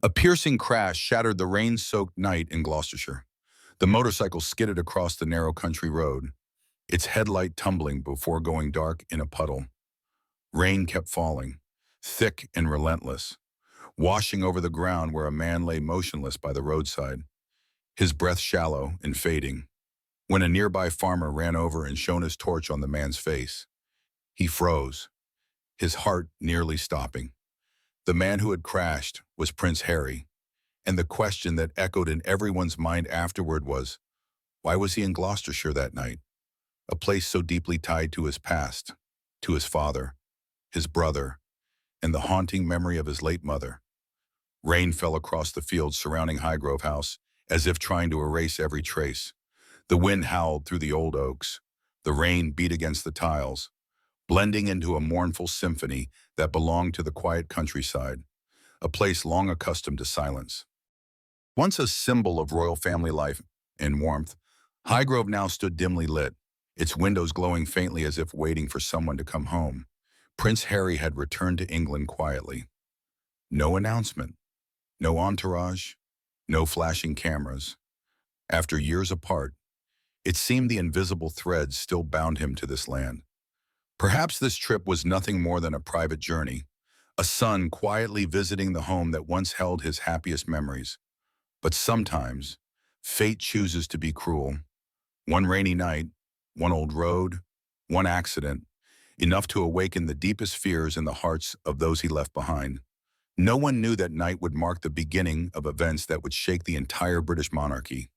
A piercing crash shattered the rain-soaked night in Gloucestershire. The motorcycle skidded across the narrow country road, its headlight tumbling before going dark in a puddle. Rain kept falling, thick and relentless, washing over the ground where a man lay motionless by the roadside, his breath shallow and fading. When a nearby farmer ran over and shone his torch on the man's face, he froze, his heart nearly stopping. The man who had crashed was Prince Harry, and the question that echoed in everyone's mind afterward was, why was he in Gloucestershire that night? A place so deeply tied to his past, to his father, his brother, and the haunting memory of his late mother. Rain fell across the fields surrounding Highgrove House, as if trying to erase every trace. The wind howled through the old oaks. The rain beat against the tiles, blending into a mournful symphony that belonged to the quiet countryside, a place long accustomed to silence. Once a symbol of royal family life and warmth, Highgrove now stood dimly lit, its windows glowing faintly as if waiting for someone to come home. Prince Harry had returned to England quietly. No announcement, no entourage, no flashing cameras. After years apart, it seemed the invisible threads still bound him to this land. Perhaps this trip was nothing more than a private journey, a son quietly visiting the home that once held his happiest memories. But sometimes, fate chooses to be cruel. One rainy night, one old road, one accident, enough to awaken the deepest fears in the hearts of those he left behind. No one knew that night would mark the beginning of events that would shake the entire British monarchy.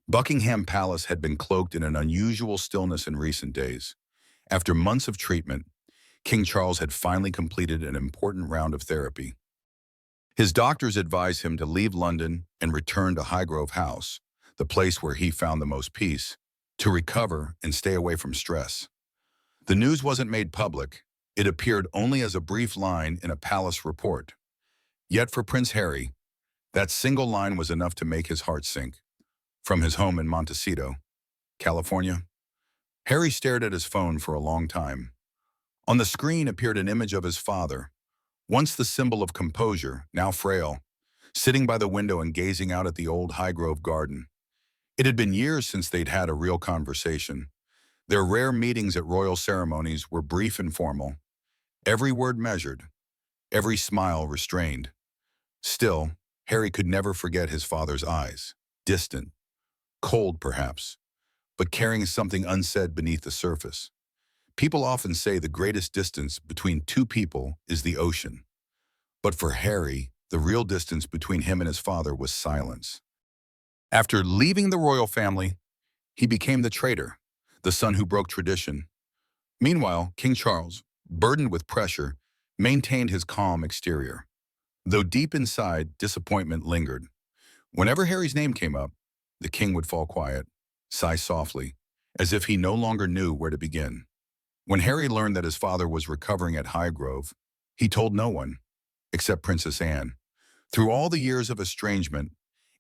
Buckingham Palace had been cloaked in an unusual stillness in recent days. After months of treatment, King Charles had finally completed an important round of therapy. His doctors advised him to leave London and return to Highgrove House, the place where he found the most peace, to recover and stay away from stress. The news wasn't made public. It appeared only as a brief line in a palace report. Yet for Prince Harry, that single line was enough to make his heart sink. From his home in Montecito, California, Harry stared at his phone for a long time. On the screen appeared an image of his father, once the symbol of composure, now frail, sitting by the window and gazing out at the old Highgrove garden. It had been years since they'd had a real conversation. Their rare meetings at royal ceremonies were brief and formal, every word measured, every smile restrained. Still, Harry could never forget his father's eyes, distant, cold perhaps, but carrying something unsaid beneath the surface. People often say the greatest distance between two people is the ocean. But for Harry, the real distance between him and his father was silence. After leaving the royal family, he became the traitor, the son who broke tradition. Meanwhile, King Charles, burdened with pressure, maintained his calm exterior. Though deep inside, disappointment lingered. Whenever Harry's name came up, the king would fall quiet, sigh softly, as if he no longer knew where to begin. When Harry learned that his father was recovering at Highgrove, he told no one, except Princess Anne. Through all the years of estrangement,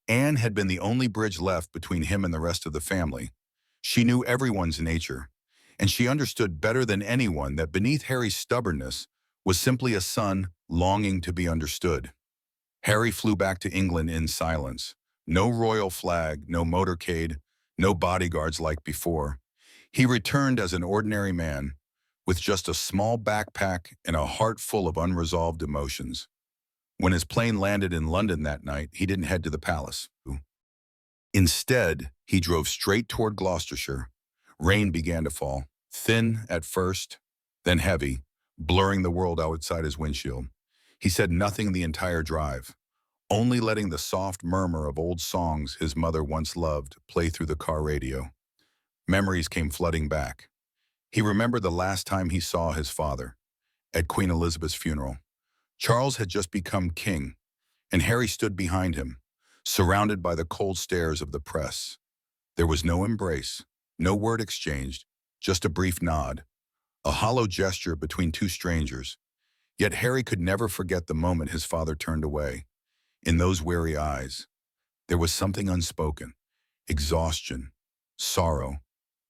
Anne had been the only bridge left between him and the rest of the family. She knew everyone's nature, and she understood better than anyone that beneath Harry's stubbornness was simply a son longing to be understood. Harry flew back to England in silence. No royal flag, no motorcade, no bodyguards like before. He returned as an ordinary man, with just a small backpack and a heart full of unresolved emotions. When his plane landed in London that night, he didn't head to the palace. Instead, he drove straight toward Gloucestershire. Rain began to fall, thin at first, then heavy, blurring the world outside his windshield. He said nothing the entire drive, only letting the soft murmur of old songs his mother once loved play through the car radio. Memories came flooding back. He remembered the last time he saw his father, at Queen Elizabeth's funeral. Charles had just become king, and Harry stood behind him, surrounded by the cold stares of the press. There was no embrace, no word exchanged, just a brief nod, a hollow gesture between two strangers. Yet Harry could never forget the moment his father turned away. In those weary eyes, there was something unspoken, exhaustion, sorrow,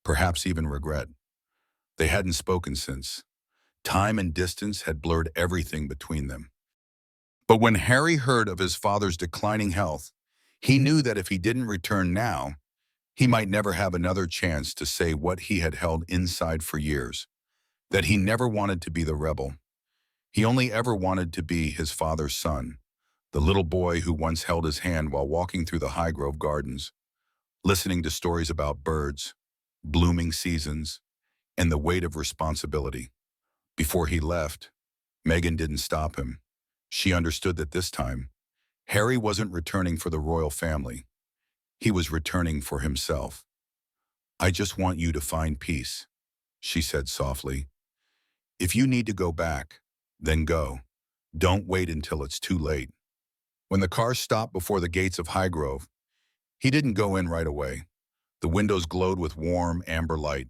perhaps even regret. They hadn't spoken since. Time and distance had blurred everything between them. But when Harry heard of his father's declining health, he knew that if he didn't return now, he might never have another chance to say what he had held inside for years, that he never wanted to be the rebel. He only ever wanted to be his father's son, the little boy who once held his hand while walking through the Highgrove gardens, listening to stories about birds, blooming seasons, and the weight of responsibility. Before he left, Megan didn't stop him. She understood that this time, Harry wasn't returning for the royal family. He was returning for himself. "I just want you to find peace," she said softly. "If you need to go back, then go. Don't wait until it's too late." When the car stopped before the gates of Highgrove, he didn't go in right away. The windows glowed with warm, amber light,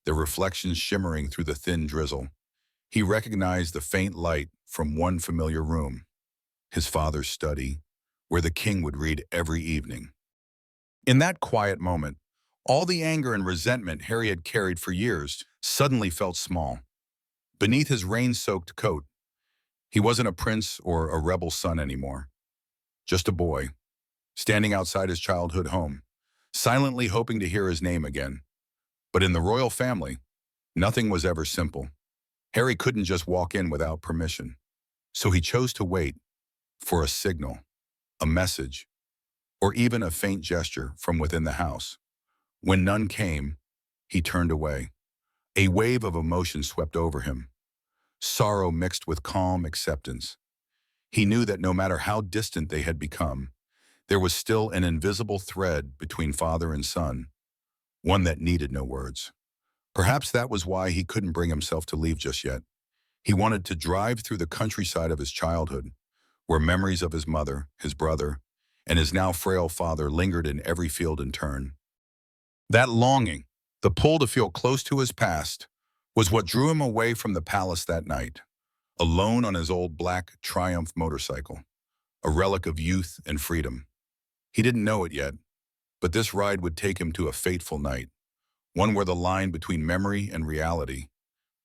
their reflections shimmering through the thin drizzle. He recognized the faint light from one familiar room, his father's study, where the king would read every evening. In that quiet moment, all the anger and resentment Harry had carried for years suddenly felt small. Beneath his rain-soaked coat, he wasn't a prince or a rebel son anymore. Just a boy, standing outside his childhood home, silently hoping to hear his name again. But in the royal family, nothing was ever simple. Harry couldn't just walk in without permission. So he chose to wait for a signal, a message, or even a faint gesture from within the house. When none came, he turned away. A wave of emotion swept over him, sorrow mixed with calm acceptance. He knew that no matter how distant they had become, there was still an invisible thread between father and son, one that needed no words. Perhaps that was why he couldn't bring himself to leave just yet. He wanted to drive through the countryside of his childhood, where memories of his mother, his brother, and his now frail father lingered in every field and turn. That longing, the pull to feel close to his past, was what drew him away from the palace that night, alone on his old black Triumph motorcycle, a relic of youth and freedom. He didn't know it yet, but this ride would take him to a fateful night, one where the line between memory and reality,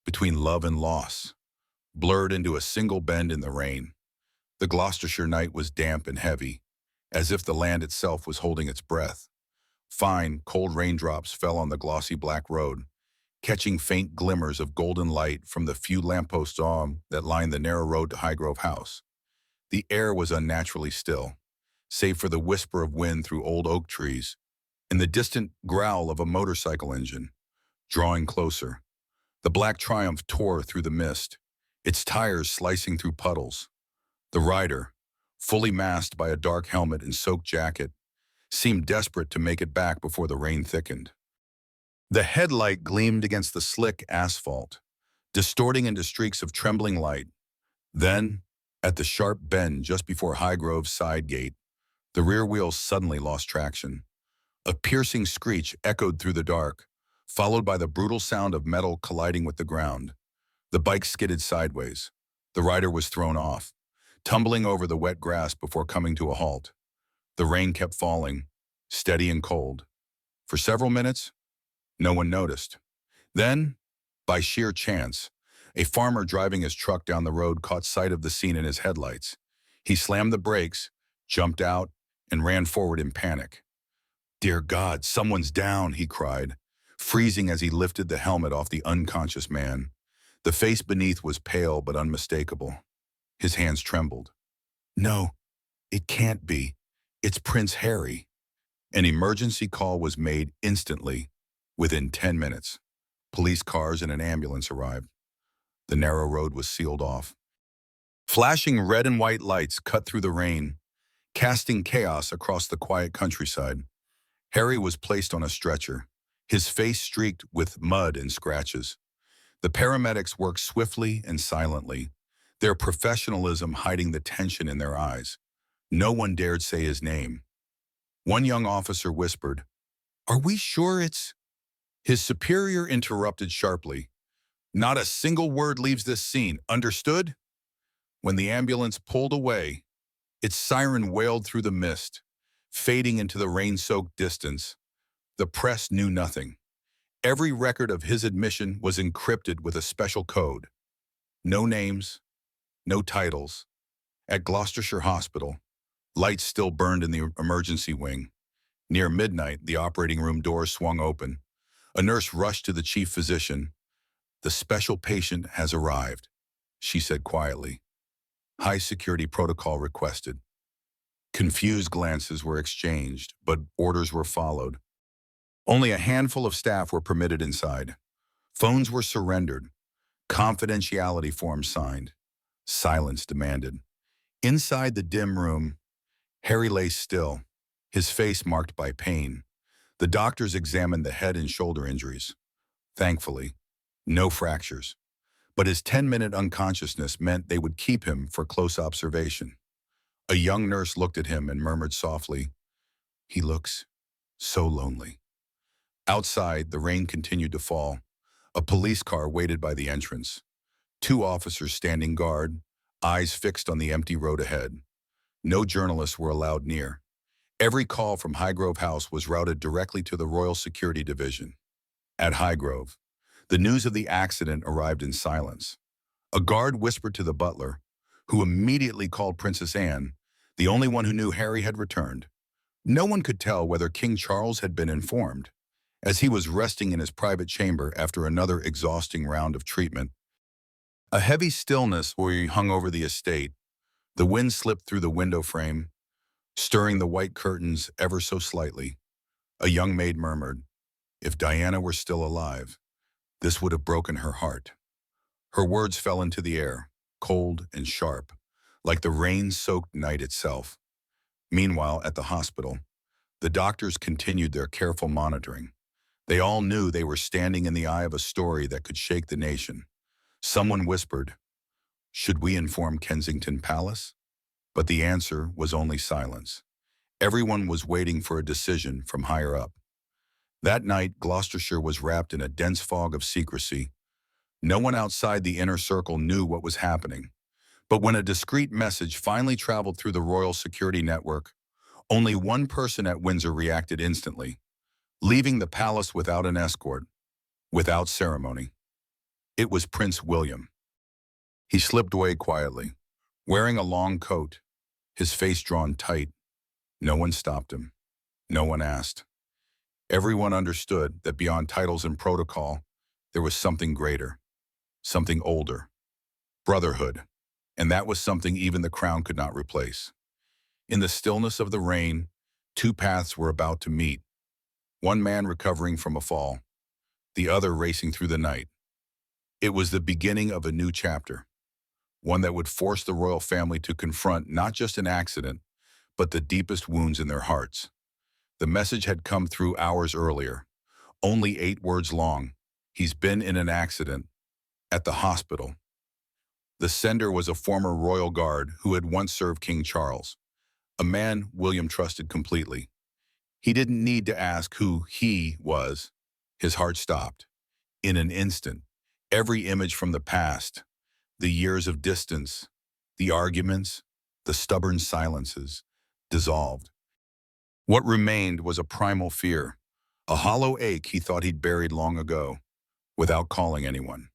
between love and loss, blurred into a single bend in the rain. The Gloucestershire night was damp and heavy, as if the land itself was holding its breath. Fine, cold raindrops fell on the glossy black road, catching faint glimmers of golden light from the few lampposts that lined the narrow road to Highgrove House. The air was unnaturally still, save for the whisper of wind through old oak trees and the distant growl of a motorcycle engine. Drawing closer, the black Triumph tore through the mist, its tires slicing through puddles. The rider, fully masked by a dark helmet and soaked jacket, seemed desperate to make it back before the rain thickened. The headlight gleamed against the slick asphalt, distorting into streaks of trembling light. Then, at the sharp bend just before Highgrove's side gate, the rear wheels suddenly lost traction. A piercing screech echoed through the dark, followed by the brutal sound of metal colliding with the ground. The bike skidded sideways. The rider was thrown off, tumbling over the wet grass before coming to a halt. The rain kept falling, steady and cold. For several minutes, no one noticed. Then, by sheer chance, a farmer driving his truck down the road caught sight of the scene in his headlights. He slammed the brakes, jumped out, and ran forward in panic. "Dear God, someone's down," he cried, freezing as he lifted the helmet off the unconscious man. The face beneath was pale but unmistakable. His hands trembled. "No, it can't be. It's Prince Harry." An emergency call was made instantly. Within 10 minutes, police cars and an ambulance arrived. The narrow road was sealed off. Flashing red and white lights cut through the rain, casting chaos across the quiet countryside. Harry was placed on a stretcher, his face streaked with mud and scratches. The paramedics worked swiftly and silently, their professionalism hiding the tension in their eyes. No one dared say his name. One young officer whispered, "Are we sure it's—" His superior interrupted sharply, "Not a single word leaves this scene, understood?" When the ambulance pulled away, its siren wailed through the mist, fading into the rain-soaked distance. The press knew nothing. Every record of his admission was encrypted with a special code. No names, no titles, At Gloucestershire Hospital, lights still burned in the emergency wing. Near midnight, the operating room doors swung open. A nurse rushed to the chief physician. "The special patient has arrived," she said quietly. "High security protocol requested." Confused glances were exchanged, but orders were followed. Only a handful of staff were permitted inside. Phones were surrendered. Confidentiality forms signed. Silence demanded. Inside the dim room, Harry lay still, his face marked by pain. The doctors examined the head and shoulder injuries. Thankfully, no fractures. But his 10-minute unconsciousness meant they would keep him for close observation. A young nurse looked at him and murmured softly, "He looks so lonely." Outside, the rain continued to fall. A police car waited by the entrance. Two officers standing guard, eyes fixed on the empty road ahead. No journalists were allowed near. Every call from Highgrove House was routed directly to the Royal Security Division. At Highgrove, the news of the accident arrived in silence. A guard whispered to the butler, who immediately called Princess Anne, the only one who knew Harry had returned. No one could tell whether King Charles had been informed, as he was resting in his private chamber after another exhausting round of treatment. A heavy stillness hung over the estate. The wind slipped through the window frame, stirring the white curtains ever so slightly. A young maid murmured, "If Diana were still alive, this would have broken her heart." Her words fell into the air, cold and sharp, like the rain-soaked night itself. Meanwhile, at the hospital, the doctors continued their careful monitoring. They all knew they were standing in the eye of a story that could shake the nation. Someone whispered, "Should we inform Kensington Palace?" But the answer was only silence. Everyone was waiting for a decision from higher up. That night, Gloucestershire was wrapped in a dense fog of secrecy. No one outside the inner circle knew what was happening. But when a discreet message finally traveled through the royal security network, only one person at Windsor reacted instantly, leaving the palace without an escort, without ceremony. It was Prince William. He slipped away quietly, wearing a long coat, his face drawn tight. No one stopped him. No one asked. Everyone understood that beyond titles and protocol, there was something greater, something older. Brotherhood. And that was something even the crown could not replace. In the stillness of the rain, two paths were about to meet. One man recovering from a fall, the other racing through the night. It was the beginning of a new chapter, one that would force the royal family to confront not just an accident, but the deepest wounds in their hearts. The message had come through hours earlier, only 8 words long. "He's been in an accident at the hospital." The sender was a former royal guard who had once served King Charles, a man William trusted completely. He didn't need to ask who he was. His heart stopped. In an instant, every image from the past, the years of distance, the arguments, the stubborn silences, dissolved. What remained was a primal fear, a hollow ache he thought he'd buried long ago, without calling anyone.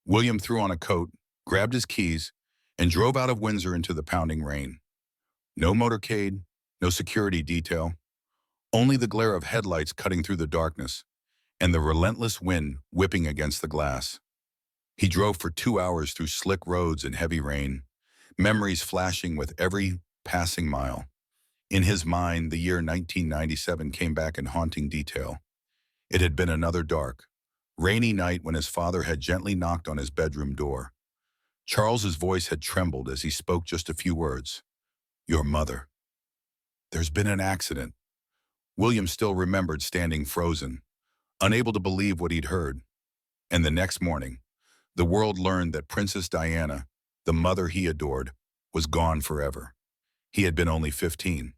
William threw on a coat, grabbed his keys, and drove out of Windsor into the pounding rain. No motorcade, no security detail, only the glare of headlights cutting through the darkness, and the relentless wind whipping against the glass. He drove for 2 hours through slick roads and heavy rain, memories flashing with every passing mile. In his mind, the year 1997 came back in haunting detail. It had been another dark, rainy night when his father had gently knocked on his bedroom door. Charles's voice had trembled as he spoke just a few words. "Your mother. There's been an accident." William still remembered standing frozen, unable to believe what he'd heard. And the next morning, the world learned that Princess Diana, the mother he adored, was gone forever. He had been only 15.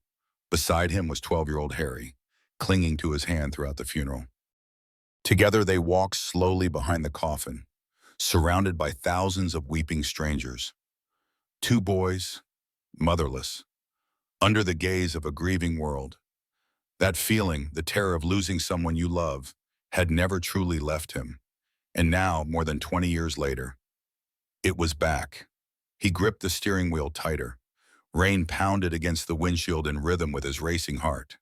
Beside him was 12-year-old Harry, clinging to his hand throughout the funeral. Together they walked slowly behind the coffin, surrounded by thousands of weeping strangers. 2 boys, motherless, under the gaze of a grieving world. That feeling, the terror of losing someone you love, had never truly left him. And now, more than 20 years later, it was back. He gripped the steering wheel tighter. Rain pounded against the windshield in rhythm with his racing heart.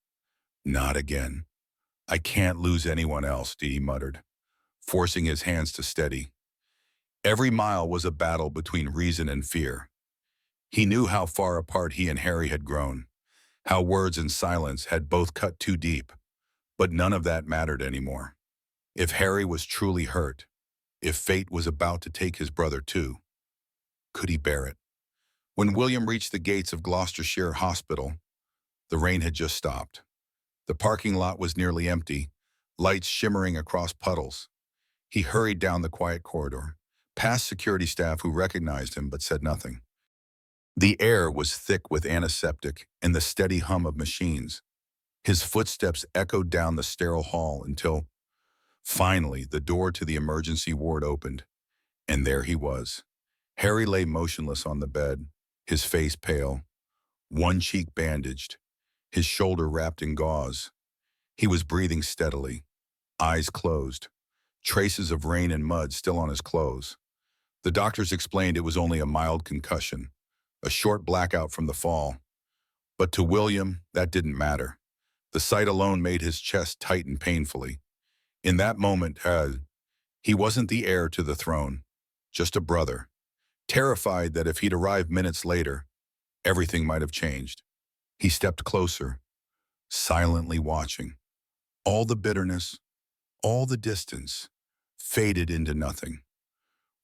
Not again. I can't lose anyone else, he muttered, forcing his hands to steady. Every mile was a battle between reason and fear. He knew how far apart he and Harry had grown, how words and silence had both cut too deep, but none of that mattered anymore. If Harry was truly hurt, if fate was about to take his brother too, could he bear it? When William reached the gates of Gloucestershire Hospital, the rain had just stopped. The parking lot was nearly empty, lights shimmering across puddles. He hurried down the quiet corridor, past security staff who recognized him but said nothing. The air was thick with antiseptic and the steady hum of machines. His footsteps echoed down the sterile hall until, finally, the door to the emergency ward opened, and there he was. Harry lay motionless on the bed, his face pale, one cheek bandaged, his shoulder wrapped in gauze. He was breathing steadily, eyes closed, traces of rain and mud still on his clothes. The doctors explained it was only a mild concussion, a short blackout from the fall. But to William, that didn't matter. The sight alone made his chest tighten painfully. In that moment, he wasn't the heir to the throne, just a brother, terrified that if he'd arrived minutes later, everything might have changed. He stepped closer, silently watching. All the bitterness, all the distance, faded into nothing.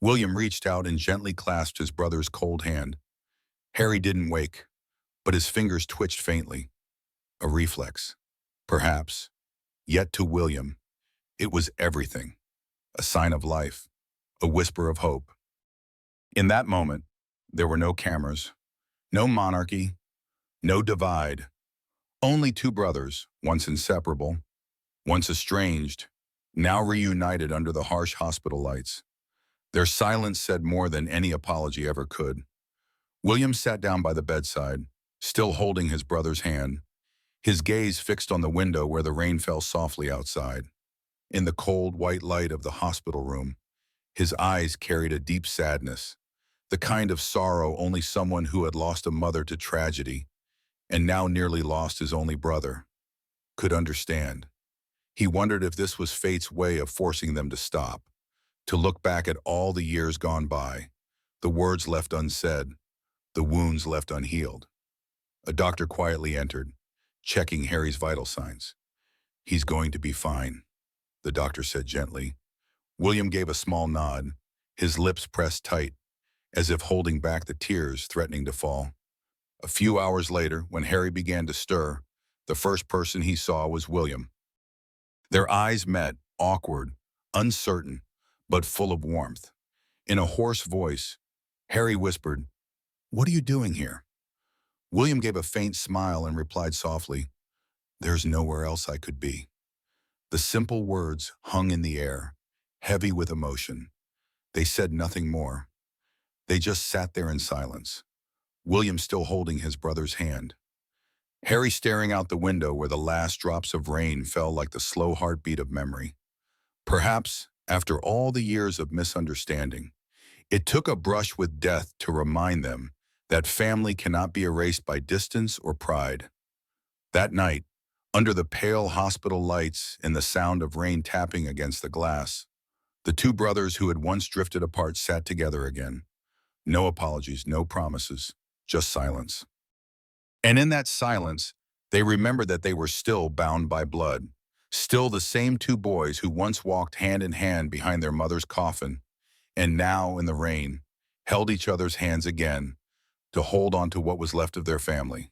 William reached out and gently clasped his brother's cold hand. Harry didn't wake, but his fingers twitched faintly. A reflex, perhaps. Yet to William, it was everything. A sign of life, a whisper of hope. In that moment, there were no cameras, no monarchy, no divide. Only two brothers, once inseparable, once estranged, now reunited under the harsh hospital lights. Their silence said more than any apology ever could. William sat down by the bedside, still holding his brother's hand, his gaze fixed on the window where the rain fell softly outside. In the cold, white light of the hospital room, his eyes carried a deep sadness, the kind of sorrow only someone who had lost a mother to tragedy, and now nearly lost his only brother, could understand. He wondered if this was fate's way of forcing them to stop, to look back at all the years gone by, the words left unsaid, the wounds left unhealed. A doctor quietly entered, checking Harry's vital signs. "He's going to be fine," the doctor said gently. William gave a small nod, his lips pressed tight, as if holding back the tears threatening to fall. A few hours later, when Harry began to stir, the first person he saw was William. Their eyes met, awkward, uncertain, but full of warmth. In a hoarse voice, Harry whispered, "What are you doing here?" William gave a faint smile and replied softly, "There's nowhere else I could be." The simple words hung in the air, heavy with emotion. They said nothing more. They just sat there in silence, William still holding his brother's hand. Harry staring out the window where the last drops of rain fell like the slow heartbeat of memory. Perhaps, after all the years of misunderstanding, it took a brush with death to remind them that family cannot be erased by distance or pride. That night, under the pale hospital lights and the sound of rain tapping against the glass, the two brothers who had once drifted apart sat together again. No apologies, no promises, just silence. And in that silence, they remembered that they were still bound by blood, still the same two boys who once walked hand in hand behind their mother's coffin, and now, in the rain, held each other's hands again to hold on to what was left of their family.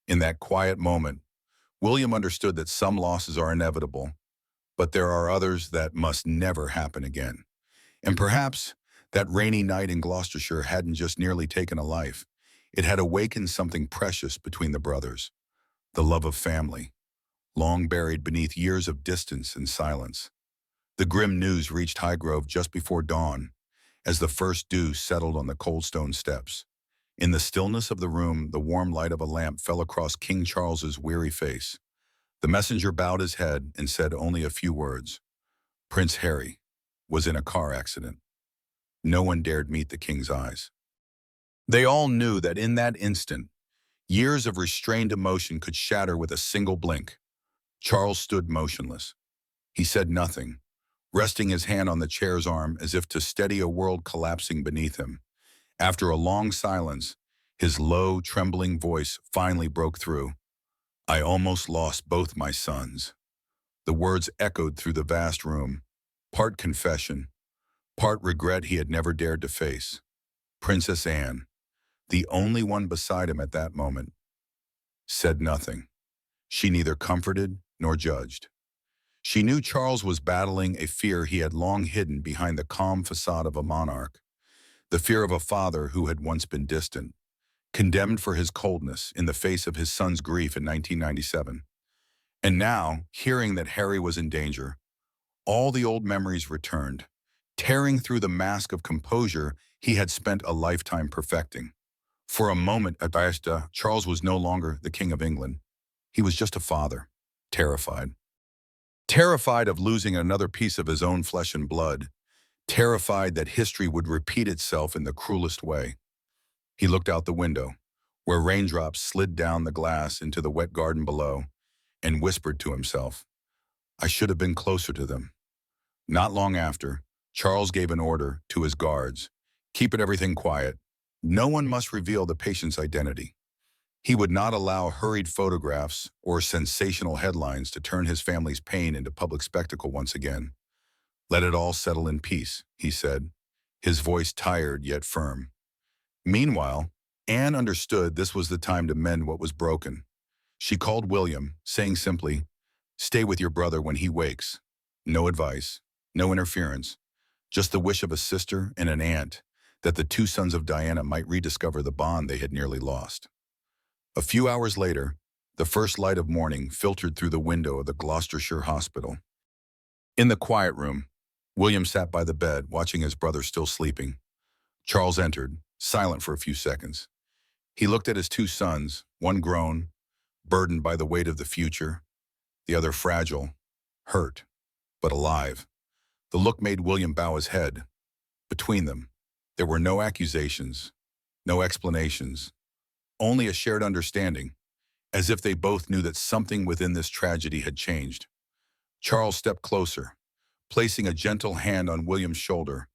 In that quiet moment, William understood that some losses are inevitable, but there are others that must never happen again. And perhaps that rainy night in Gloucestershire hadn't just nearly taken a life. It had awakened something precious between the brothers, the love of family, long buried beneath years of distance and silence. The grim news reached Highgrove just before dawn, as the first dew settled on the cold stone steps. In the stillness of the room, the warm light of a lamp fell across King Charles's weary face. The messenger bowed his head and said only a few words. Prince Harry was in a car accident. No one dared meet the king's eyes. They all knew that in that instant, years of restrained emotion could shatter with a single blink. Charles stood motionless. He said nothing, resting his hand on the chair's arm as if to steady a world collapsing beneath him. After a long silence, his low, trembling voice finally broke through. "I almost lost both my sons." The words echoed through the vast room, part confession, part regret he had never dared to face. Princess Anne, the only one beside him at that moment, said nothing. She neither comforted nor judged. She knew Charles was battling a fear he had long hidden behind the calm facade of a monarch, the fear of a father who had once been distant, condemned for his coldness in the face of his son's grief in 1997. And now, hearing that Harry was in danger, all the old memories returned, tearing through the mask of composure he had spent a lifetime perfecting. For a moment at Baista, Charles was no longer the King of England. He was just a father, terrified. Terrified of losing another piece of his own flesh and blood, terrified that history would repeat itself in the cruelest way. He looked out the window, where raindrops slid down the glass into the wet garden below, and whispered to himself, "I should have been closer to them." Not long after, Charles gave an order to his guards, "Keep everything quiet. No one must reveal the patient's identity." He would not allow hurried photographs or sensational headlines to turn his family's pain into public spectacle once again. "Let it all settle in peace," he said, his voice tired yet firm. Meanwhile, Anne understood this was the time to mend what was broken. She called William, saying simply, "Stay with your brother when he wakes." No advice, no interference, just the wish of a sister and an aunt that the two sons of Diana might rediscover the bond they had nearly lost. A few hours later, the first light of morning filtered through the window of the Gloucestershire hospital. In the quiet room, William sat by the bed, watching his brother still sleeping. Charles entered, silent for a few seconds. He looked at his two sons, one grown, burdened by the weight of the future, the other fragile, hurt, but alive. The look made William bow his head. Between them, there were no accusations, no explanations, only a shared understanding, as if they both knew that something within this tragedy had changed. Charles stepped closer, placing a gentle hand on William's shoulder,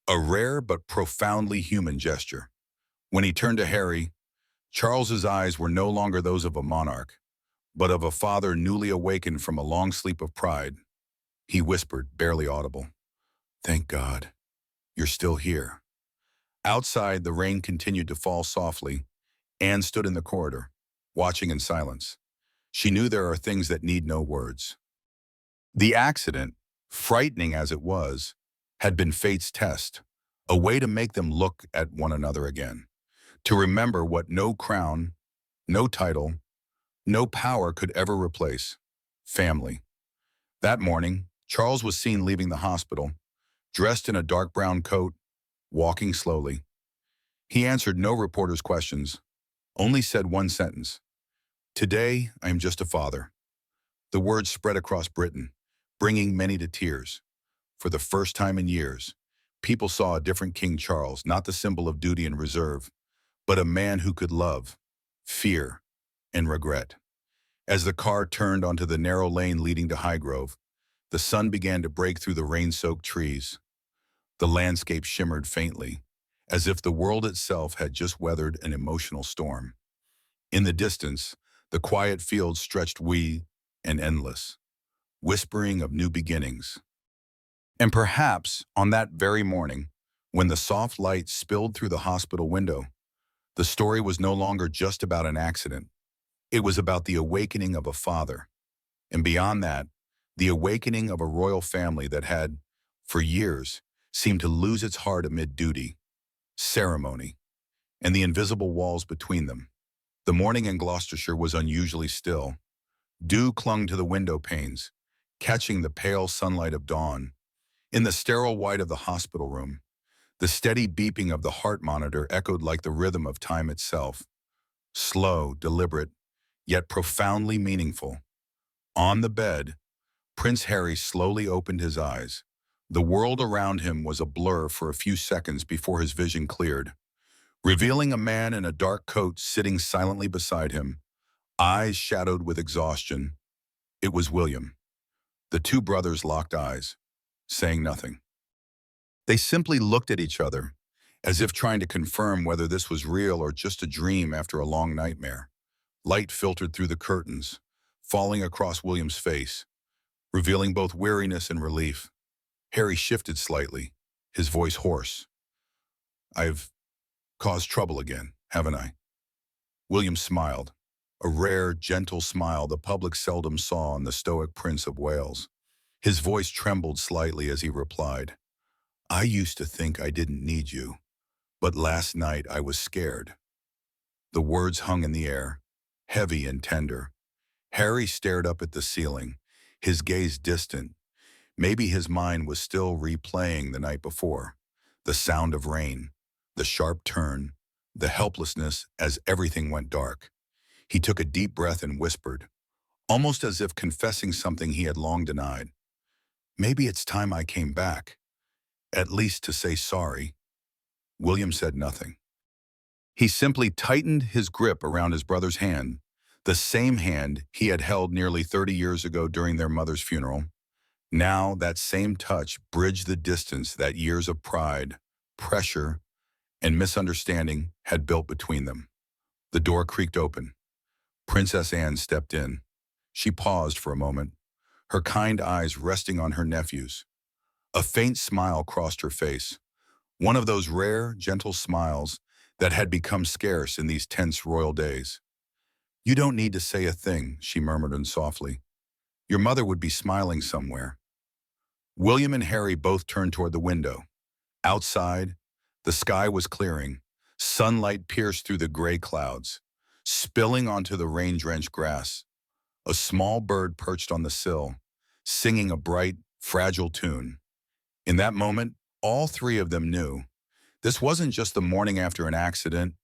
a rare but profoundly human gesture. When he turned to Harry, Charles's eyes were no longer those of a monarch, but of a father newly awakened from a long sleep of pride. He whispered, barely audible, "Thank God, you're still here." Outside, the rain continued to fall softly. Anne stood in the corridor, watching in silence. She knew there are things that need no words. The accident, frightening as it was, had been fate's test, a way to make them look at one another again, to remember what no crown, no title, no power could ever replace: family. That morning, Charles was seen leaving the hospital, dressed in a dark brown coat, walking slowly. He answered no reporter's questions, only said one sentence: "Today, I am just a father." The words spread across Britain, bringing many to tears. For the first time in years, people saw a different King Charles, not the symbol of duty and reserve, but a man who could love, fear, and regret. As the car turned onto the narrow lane leading to Highgrove, the sun began to break through the rain-soaked trees. The landscape shimmered faintly, as if the world itself had just weathered an emotional storm. In the distance, the quiet fields stretched wide and endless, whispering of new beginnings. And perhaps on that very morning, when the soft light spilled through the hospital window, the story was no longer just about an accident. It was about the awakening of a father, and beyond that, the awakening of a royal family that had, for years, seemed to lose its heart amid duty, ceremony, and the invisible walls between them. The morning in Gloucestershire was unusually still. Dew clung to the window panes, catching the pale sunlight of dawn. In the sterile white of the hospital room, the steady beeping of the heart monitor echoed like the rhythm of time itself. Slow, deliberate, yet profoundly meaningful. On the bed, Prince Harry slowly opened his eyes. The world around him was a blur for a few seconds before his vision cleared. revealing a man in a dark coat sitting silently beside him, eyes shadowed with exhaustion. It was William. The two brothers locked eyes, saying nothing. They simply looked at each other, as if trying to confirm whether this was real or just a dream after a long nightmare. Light filtered through the curtains, falling across William's face, revealing both weariness and relief. Harry shifted slightly, his voice hoarse. "I've caused trouble again, haven't I?" William smiled, a rare, gentle smile the public seldom saw on the stoic Prince of Wales. His voice trembled slightly as he replied, "I used to think I didn't need you, but last night I was scared." The words hung in the air, heavy and tender. Harry stared up at the ceiling, his gaze distant. Maybe his mind was still replaying the night before. The sound of rain, the sharp turn, the helplessness as everything went dark. He took a deep breath and whispered, almost as if confessing something he had long denied. "Maybe it's time I came back, at least to say sorry." William said nothing. He simply tightened his grip around his brother's hand, the same hand he had held nearly 30 years ago during their mother's funeral. Now that same touch bridged the distance that years of pride, pressure, and misunderstanding had built between them. The door creaked open. Princess Anne stepped in. She paused for a moment, her kind eyes resting on her nephew's. A faint smile crossed her face, one of those rare, gentle smiles that had become scarce in these tense royal days. "You don't need to say a thing," she murmured softly. "Your mother would be smiling somewhere." William and Harry both turned toward the window. Outside, the sky was clearing. Sunlight pierced through the gray clouds, spilling onto the rain-drenched grass. A small bird perched on the sill, singing a bright, fragile tune. In that moment, all three of them knew. This wasn't just the morning after an accident,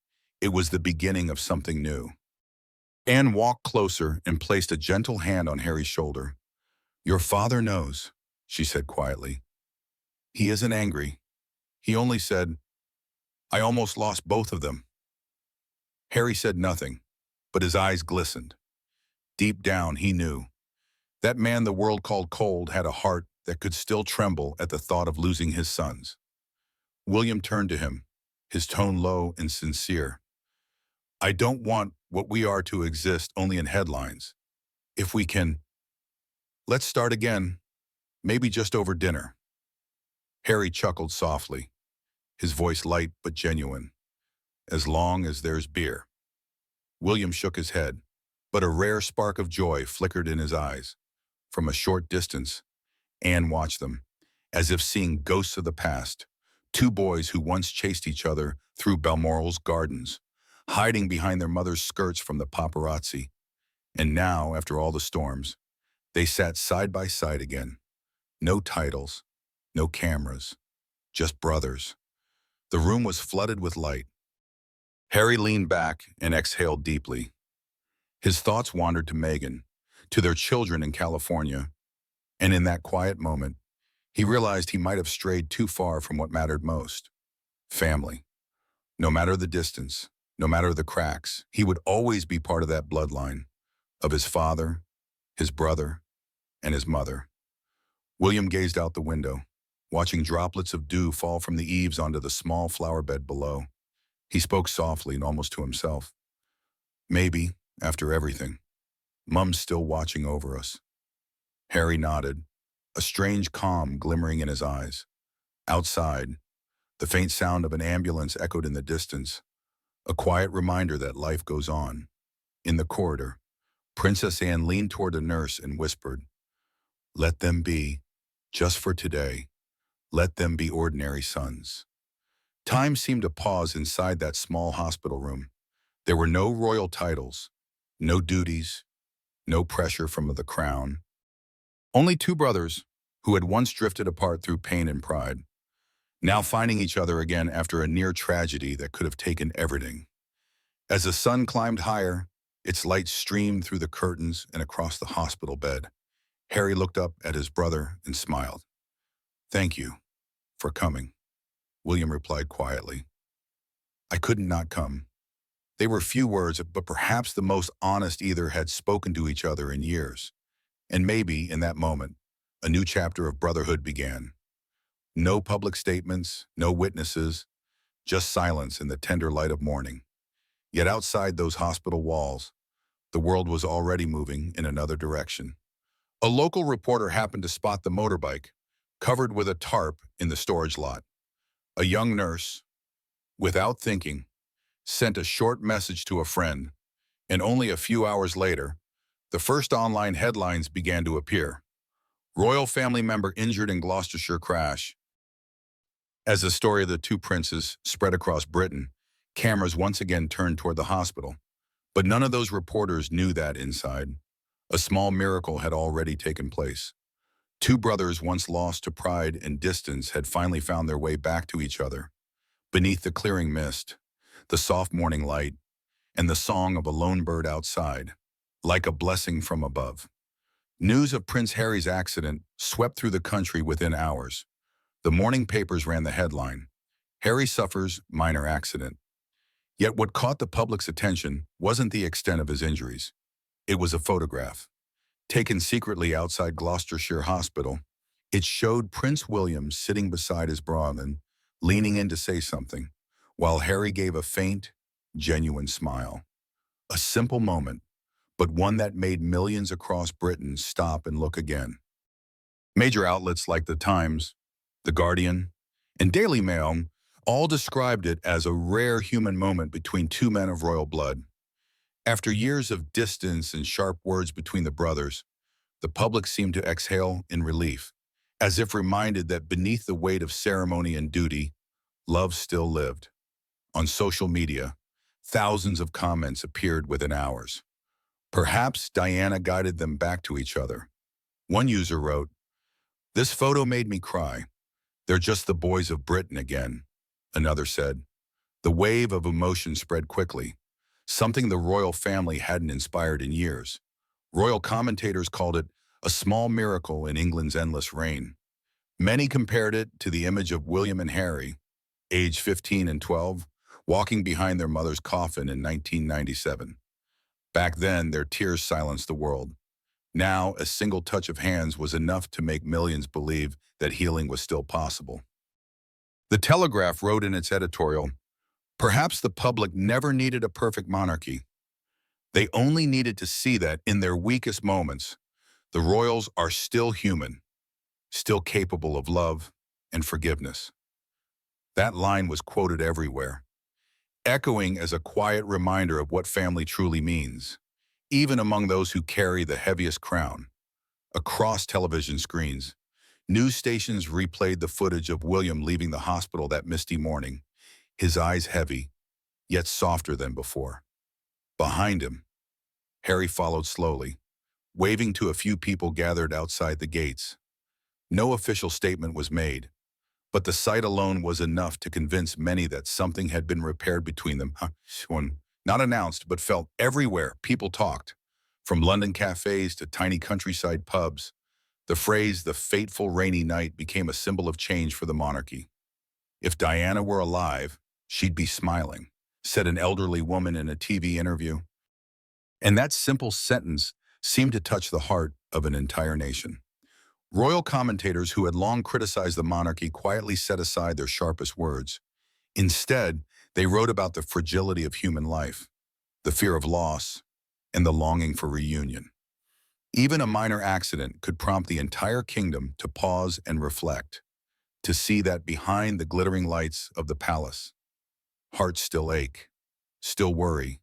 it was the beginning of something new. Anne walked closer and placed a gentle hand on Harry's shoulder. "Your father knows," she said quietly. "He isn't angry. He only said, 'I almost lost both of them.'" Harry said nothing, but his eyes glistened. Deep down, he knew. That man the world called cold had a heart that could still tremble at the thought of losing his sons. William turned to him, his tone low and sincere. "I don't want what we are to exist only in headlines. If we can, let's start again, maybe just over dinner." Harry chuckled softly, his voice light but genuine. "As long as there's beer." William shook his head, but a rare spark of joy flickered in his eyes. From a short distance, Anne watched them, as if seeing ghosts of the past, two boys who once chased each other through Balmoral's gardens, hiding behind their mother's skirts from the paparazzi. And now, after all the storms, they sat side by side again. No titles, no cameras, just brothers. The room was flooded with light. Harry leaned back and exhaled deeply. His thoughts wandered to Megan, to their children in California, and in that quiet moment, he realized he might have strayed too far from what mattered most: family. No matter the distance, no matter the cracks, he would always be part of that bloodline, of his father, his brother, and his mother. William gazed out the window, watching droplets of dew fall from the eaves onto the small flower bed below. He spoke softly and almost to himself. "Maybe, after everything, Mum's still watching over us." Harry nodded, a strange calm glimmering in his eyes. Outside, the faint sound of an ambulance echoed in the distance, a quiet reminder that life goes on. In the corridor, Princess Anne leaned toward a nurse and whispered, "Let them be, just for today, let them be ordinary sons." Time seemed to pause inside that small hospital room. There were no royal titles, no duties, no pressure from the crown. Only two brothers who had once drifted apart through pain and pride, now finding each other again after a near tragedy that could have taken everything. As the sun climbed higher, its light streamed through the curtains and across the hospital bed. Harry looked up at his brother and smiled. "Thank you for coming," William replied quietly. I couldn't not come. They were few words, but perhaps the most honest either had spoken to each other in years. And maybe, in that moment, a new chapter of brotherhood began. No public statements, no witnesses, just silence in the tender light of morning. Yet outside those hospital walls, the world was already moving in another direction. A local reporter happened to spot the motorbike, covered with a tarp in the storage lot. A young nurse, without thinking, sent a short message to a friend, and only a few hours later, the first online headlines began to appear. Royal family member injured in Gloucestershire crash. As the story of the two princes spread across Britain, cameras once again turned toward the hospital. But none of those reporters knew that inside, a small miracle had already taken place. Two brothers once lost to pride and distance had finally found their way back to each other. Beneath the clearing mist, the soft morning light, and the song of a lone bird outside, like a blessing from above. News of Prince Harry's accident swept through the country within hours. The morning papers ran the headline, "Harry suffers minor accident." Yet what caught the public's attention wasn't the extent of his injuries. It was a photograph, taken secretly outside Gloucestershire Hospital. It showed Prince William sitting beside his brother, leaning in to say something, while Harry gave a faint, genuine smile. A simple moment, but one that made millions across Britain stop and look again. Major outlets like The Times, The Guardian, and Daily Mail all described it as a rare human moment between two men of royal blood. After years of distance and sharp words between the brothers, the public seemed to exhale in relief, as if reminded that beneath the weight of ceremony and duty, love still lived. On social media, thousands of comments appeared within hours. Perhaps Diana guided them back to each other. One user wrote, "This photo made me cry. They're just the boys of Britain again." Another said, "The wave of emotion spread quickly, something the royal family hadn't inspired in years." Royal commentators called it a small miracle in England's endless reign. Many compared it to the image of William and Harry, aged 15 and 12, walking behind their mother's coffin in 1997. Back then, their tears silenced the world. Now, a single touch of hands was enough to make millions believe that healing was still possible. The Telegraph wrote in its editorial, "Perhaps the public never needed a perfect monarchy. They only needed to see that in their weakest moments, the royals are still human, still capable of love and forgiveness." That line was quoted everywhere, echoing as a quiet reminder of what family truly means, even among those who carry the heaviest crown. Across television screens, news stations replayed the footage of William leaving the hospital that misty morning, his eyes heavy, yet softer than before. Behind him, Harry followed slowly, waving to a few people gathered outside the gates. No official statement was made, but the sight alone was enough to convince many that something had been repaired between them. When not announced, but felt everywhere, people talked. From London cafes to tiny countryside pubs, the phrase, "the fateful rainy night," became a symbol of change for the monarchy. "If Diana were alive, she'd be smiling," said an elderly woman in a TV interview. And that simple sentence seemed to touch the heart of an entire nation. Royal commentators who had long criticized the monarchy quietly set aside their sharpest words. Instead, they wrote about the fragility of human life, the fear of loss, and the longing for reunion. Even a minor accident could prompt the entire kingdom to pause and reflect, to see that behind the glittering lights of the palace, hearts still ache, still worry,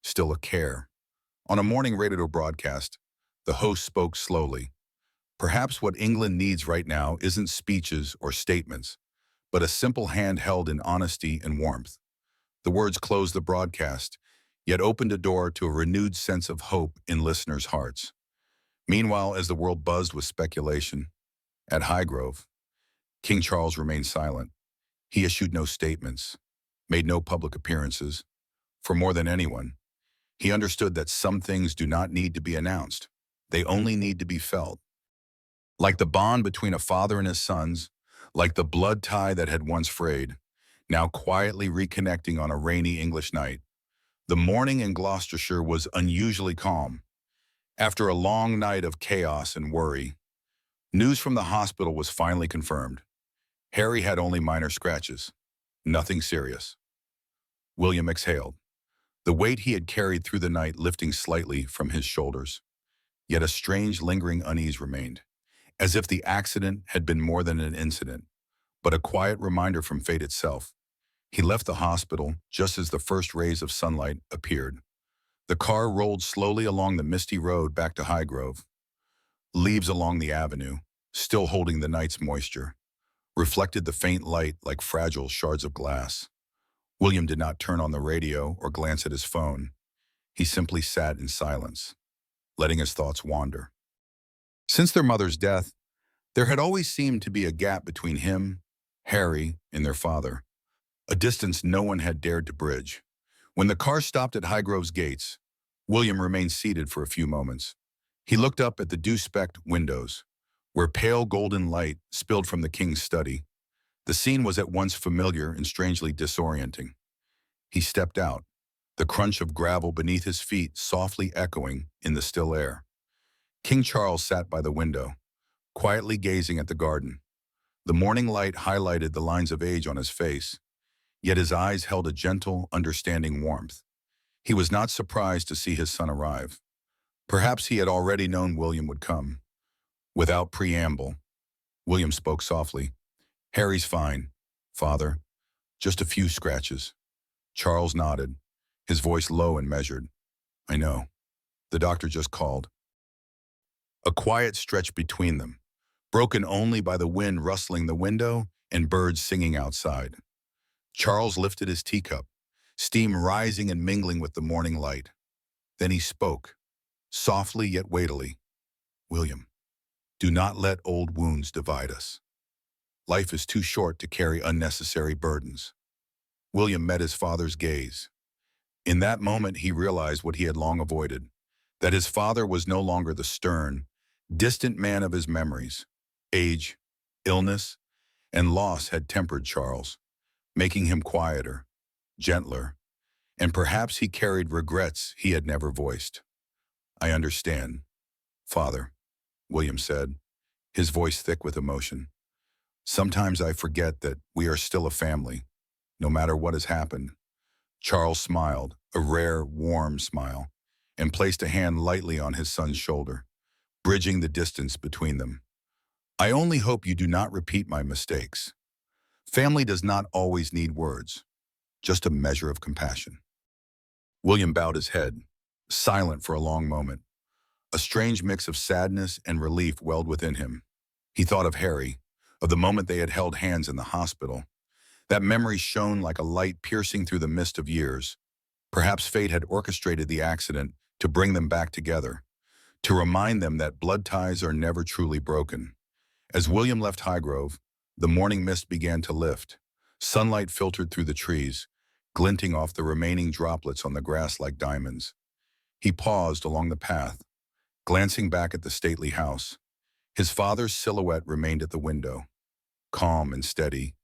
still a care. On a morning radio broadcast, the host spoke slowly. "Perhaps what England needs right now isn't speeches or statements, but a simple hand held in honesty and warmth." The words closed the broadcast, yet opened a door to a renewed sense of hope in listeners' hearts. Meanwhile, as the world buzzed with speculation, at Highgrove, King Charles remained silent. He issued no statements, made no public appearances. For more than anyone, he understood that some things do not need to be announced. They only need to be felt. Like the bond between a father and his sons, like the blood tie that had once frayed, now quietly reconnecting on a rainy English night. The morning in Gloucestershire was unusually calm. After a long night of chaos and worry, news from the hospital was finally confirmed. Harry had only minor scratches, nothing serious. William exhaled, the weight he had carried through the night lifting slightly from his shoulders. Yet a strange lingering unease remained, as if the accident had been more than an incident, but a quiet reminder from fate itself. He left the hospital just as the first rays of sunlight appeared. The car rolled slowly along the misty road back to Highgrove. Leaves along the avenue, still holding the night's moisture, reflected the faint light like fragile shards of glass. William did not turn on the radio or glance at his phone. He simply sat in silence, letting his thoughts wander. Since their mother's death, there had always seemed to be a gap between him, Harry, and their father, a distance no one had dared to bridge. When the car stopped at Highgrove's gates, William remained seated for a few moments. He looked up at the dew-specked windows, where pale golden light spilled from the king's study. The scene was at once familiar and strangely disorienting. He stepped out, the crunch of gravel beneath his feet softly echoing in the still air. King Charles sat by the window, quietly gazing at the garden. The morning light highlighted the lines of age on his face, yet his eyes held a gentle, understanding warmth. He was not surprised to see his son arrive. Perhaps he had already known William would come. Without preamble, William spoke softly. "Harry's fine, father. Just a few scratches." Charles nodded, his voice low and measured. "I know. The doctor just called." A quiet stretch between them, broken only by the wind rustling the window and birds singing outside. Charles lifted his teacup, steam rising and mingling with the morning light. Then he spoke, softly yet weightily. "William, do not let old wounds divide us. Life is too short to carry unnecessary burdens." William met his father's gaze. In that moment, he realized what he had long avoided, that his father was no longer the stern, distant man of his memories. Age, illness, and loss had tempered Charles, making him quieter, gentler, and perhaps he carried regrets he had never voiced. "I understand, father," William said, his voice thick with emotion. "Sometimes I forget that we are still a family, no matter what has happened." Charles smiled, a rare, warm smile, and placed a hand lightly on his son's shoulder, bridging the distance between them. "I only hope you do not repeat my mistakes. Family does not always need words, just a measure of compassion." William bowed his head, silent for a long moment. A strange mix of sadness and relief welled within him. He thought of Harry, of the moment they had held hands in the hospital. That memory shone like a light piercing through the mist of years. Perhaps fate had orchestrated the accident to bring them back together, to remind them that blood ties are never truly broken. As William left Highgrove, the morning mist began to lift. Sunlight filtered through the trees, glinting off the remaining droplets on the grass like diamonds. He paused along the path, glancing back at the stately house. His father's silhouette remained at the window, calm and steady,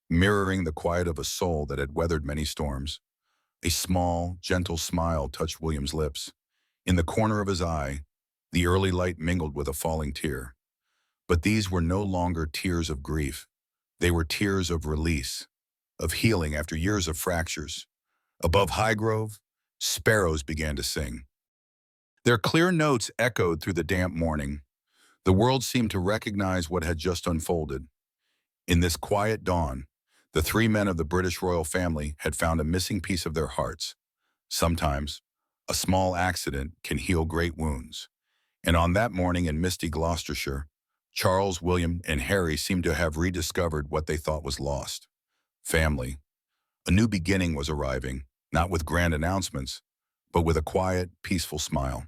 mirroring the quiet of a soul that had weathered many storms. A small, gentle smile touched William's lips. In the corner of his eye, the early light mingled with a falling tear. But these were no longer tears of grief. They were tears of release, of healing after years of fractures. Above Highgrove, sparrows began to sing. Their clear notes echoed through the damp morning. The world seemed to recognize what had just unfolded. In this quiet dawn, the three men of the British royal family had found a missing piece of their hearts. Sometimes, a small accident can heal great wounds. And on that morning in misty Gloucestershire, Charles, William, and Harry seemed to have rediscovered what they thought was lost. Family. A new beginning was arriving, not with grand announcements, but with a quiet, peaceful smile.